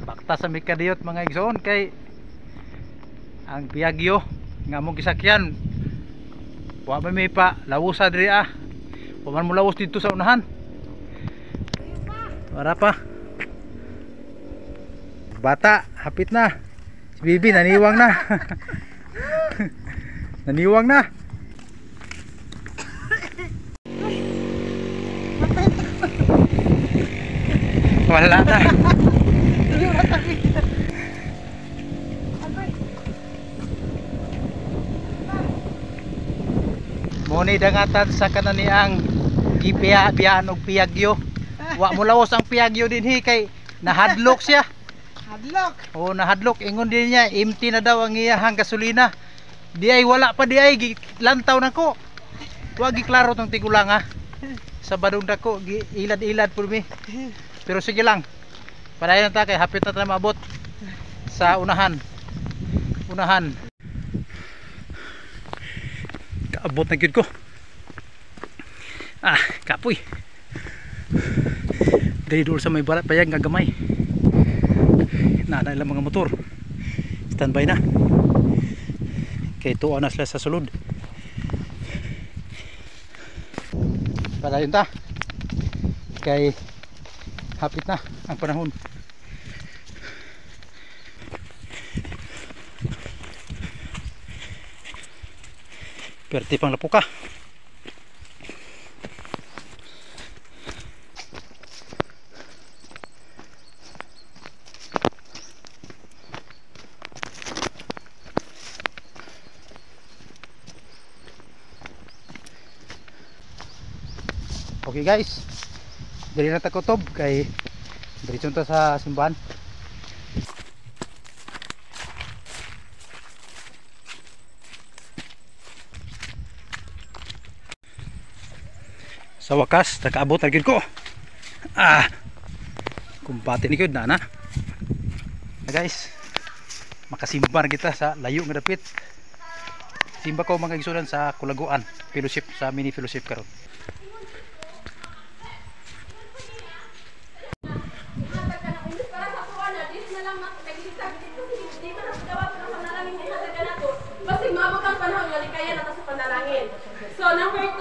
Bakta sa Mikadiyot mga igsoon kay ang Piagyo nga mong gisakyan wa may pa lawusa diri wa man mo lawos dito sa unahan para pa bata hapit na si Bibi naniwang na naniwang na wala na muni dangatan sa kananiang gipiya-biyaan og Piagyo. Wa mo lawas ang Piagyo dinhi kay nahadlok siya. Hadlock. Oh, nahadlok ingon din niya empty na daw ang iyahang gasolina. Di ay wala pa di ay lantaw nako. Wa gi klaro tong tigulang ha. Sa badong dako ilad-ilad pud mi. Pero sige lang. Padayon ta kay hapit na ta maabot sa unahan. Unahan. Kaabot na gyud ko. Kapoy. Diri dul sa may balat payag nga gamay. Nana ilang mga motor. Standby na. Kay tuwa na sila sa sulod. Padayon ta. Kay hapit na ang panahon. Perti pang lapuka. Okay guys, dali na ta kutob kay diretso ta sa simbahan. Sa wakas nakaabot na gyud ko. Kumpate ni gyud na guys, makasimbar kita sa layo nga dapit. Simba ko mga igsunan sa Kulaguan fellowship, sa mini fellowship karon. So number 2,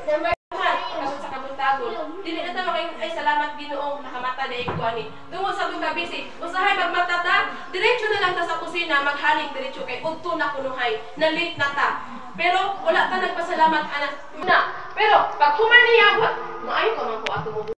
number 1, kabut sa kabutagol. Dili na tayo ay salamat Ginoo nakamata na iko ani. Tungod sa tong kabisi, usahay magmata ta, diretso na lang ta sa kusina maghaling diretso kay udto na kunuhay. Na late na ta. Pero wala ta nagpasalamat anak na. Pero pag human niya, maayo ko man ko ato mo